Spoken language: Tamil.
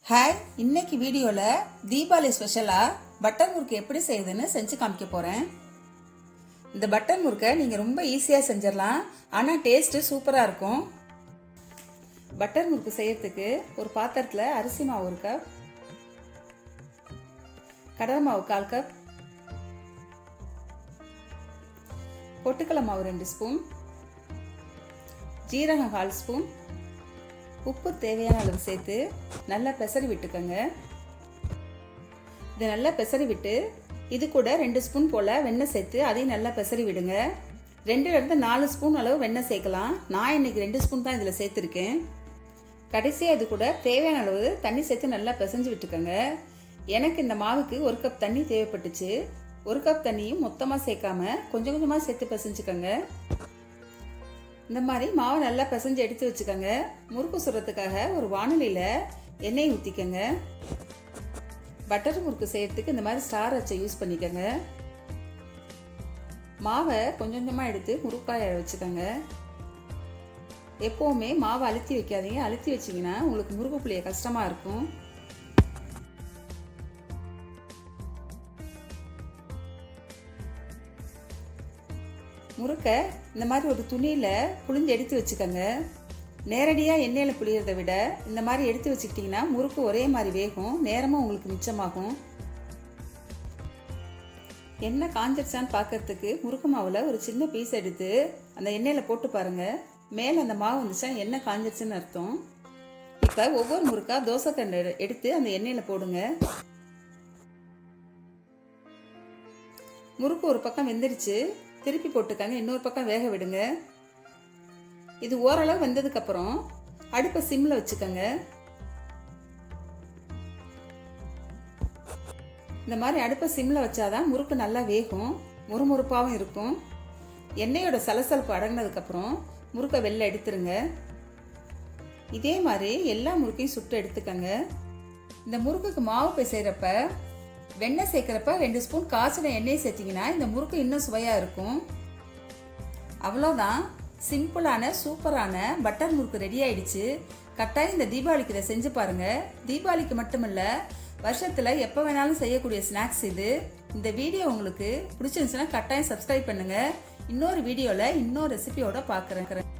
ஹாய், இன்னைக்கு வீடியோவில் தீபாவளி ஸ்பெஷலாக பட்டர் முறுக்கு எப்படி செய்யுதுன்னு செஞ்சு காமிக்க போகிறேன். இந்த பட்டர் முறுக்கை நீங்கள் ரொம்ப ஈஸியாக செஞ்சிடலாம், ஆனால் டேஸ்ட்டு சூப்பராக இருக்கும். பட்டர் முறுக்கு செய்யறதுக்கு ஒரு பாத்திரத்தில் அரிசி மாவு 1 கப், கடலை மாவு 1/4 கப், பொட்டுக்கடலை மாவு 2 ஸ்பூன், ஜீரகம் 1/4 ஸ்பூன், உப்பு தேவையான அளவு சேர்த்து நல்லா பெசரி விட்டுக்கோங்க. இதை நல்லா பெசரி விட்டு இது கூட 2 ஸ்பூன் போல் வெண்ணெய் சேர்த்து அதையும் நல்லா பெசரி விடுங்க. 2லேருந்து 4 ஸ்பூன் அளவு வெண்ணெய் சேர்க்கலாம். நான் இன்னைக்கு 2 ஸ்பூன் தான் இதில் சேர்த்துருக்கேன். கடைசியாக இது கூட தேவையான அளவு தண்ணி சேர்த்து நல்லா பிசைஞ்சு விட்டுக்கோங்க. எனக்கு இந்த மாவுக்கு 1 கப் தண்ணி தேவைப்பட்டுச்சு. 1 கப் தண்ணியும் மொத்தமாக சேர்க்காம கொஞ்சம் கொஞ்சமாக சேர்த்து பிசைஞ்சுக்கோங்க. இந்த மாதிரி மாவை நல்லா பிசைஞ்சு எடுத்து வச்சுக்கோங்க. முறுக்கு சுடுறதுக்காக ஒரு வாணலியில் எண்ணெய் ஊற்றிக்கோங்க. பட்டர் முறுக்கு செய்யறதுக்கு இந்த மாதிரி ஸ்டார் அச்சை யூஸ் பண்ணிக்கோங்க. மாவை கொஞ்சம் கொஞ்சமாக எடுத்து முறுக்காய வச்சுக்கோங்க. எப்போவுமே மாவை அழுத்தி வைக்காதீங்க. அழுத்தி வச்சிங்கன்னா உங்களுக்கு முறுக்கு புளிய கஷ்டமாக இருக்கும். முறுக்கை இந்த மாதிரி ஒரு துணியில் புழிஞ்சு எடுத்து வச்சுக்கோங்க. நேரடியாக எண்ணெயில் புளியறதை விட இந்த மாதிரி எடுத்து வச்சுக்கிட்டிங்கன்னா முறுக்கு ஒரே மாதிரி வேகும், நேரமும் உங்களுக்கு மிச்சமாகும். எண்ணெய் காஞ்சிருச்சான்னு பார்க்கறதுக்கு முறுக்கு மாவில் ஒரு சின்ன பீஸ் எடுத்து அந்த எண்ணெயில் போட்டு பாருங்கள். மேலே அந்த மாவு வந்துச்சா எண்ணெய் காஞ்சிருச்சுன்னு அர்த்தம். இப்போ ஒவ்வொரு முறுக்கா தோசைக்கண்டை எடுத்து அந்த எண்ணெயில் போடுங்க. முறுக்கு ஒரு பக்கம் வெந்துருச்சு, திருப்பி போட்டுக்காங்க. இன்னொரு பக்கம் வேக விடுங்க. இது ஓரளவு வெந்ததுக்கப்புறம் அடுப்பை சிம்மில் வச்சுக்கோங்க. இந்த மாதிரி அடுப்பை சிம்மில் வச்சாதான் முறுக்கு நல்லா வேகும், முறுமுறுப்பாகவும் இருக்கும். எண்ணெயோட சலசலப்பு அடங்கினதுக்கப்புறம் முறுக்கை வெளில எடுத்துருங்க. இதே மாதிரி எல்லா முறுக்கையும் சுட்டு எடுத்துக்கோங்க. இந்த முறுக்குக்கு மாவு பிசைகிறப்ப வெண்ணெய் சேர்க்குறப்ப 2 ஸ்பூன் காய்ச்சின எண்ணெய் சேர்த்திங்கன்னா இந்த முறுக்கு இன்னும் சுவையாக இருக்கும். அவ்வளோதான், சிம்பிளான சூப்பரான பட்டர் முறுக்கு ரெடி ஆயிடுச்சு. கட்டாயம் இந்த தீபாவளிக்கு இதை செஞ்சு பாருங்கள். தீபாவளிக்கு மட்டுமில்ல, வருஷத்தில் எப்போ வேணாலும் செய்யக்கூடிய ஸ்நாக்ஸ் இது. இந்த வீடியோ உங்களுக்கு பிடிச்சிருந்துச்சுன்னா கட்டாயம் சப்ஸ்கிரைப் பண்ணுங்கள். இன்னொரு வீடியோவில் இன்னொரு ரெசிபியோட பார்க்குறேன்.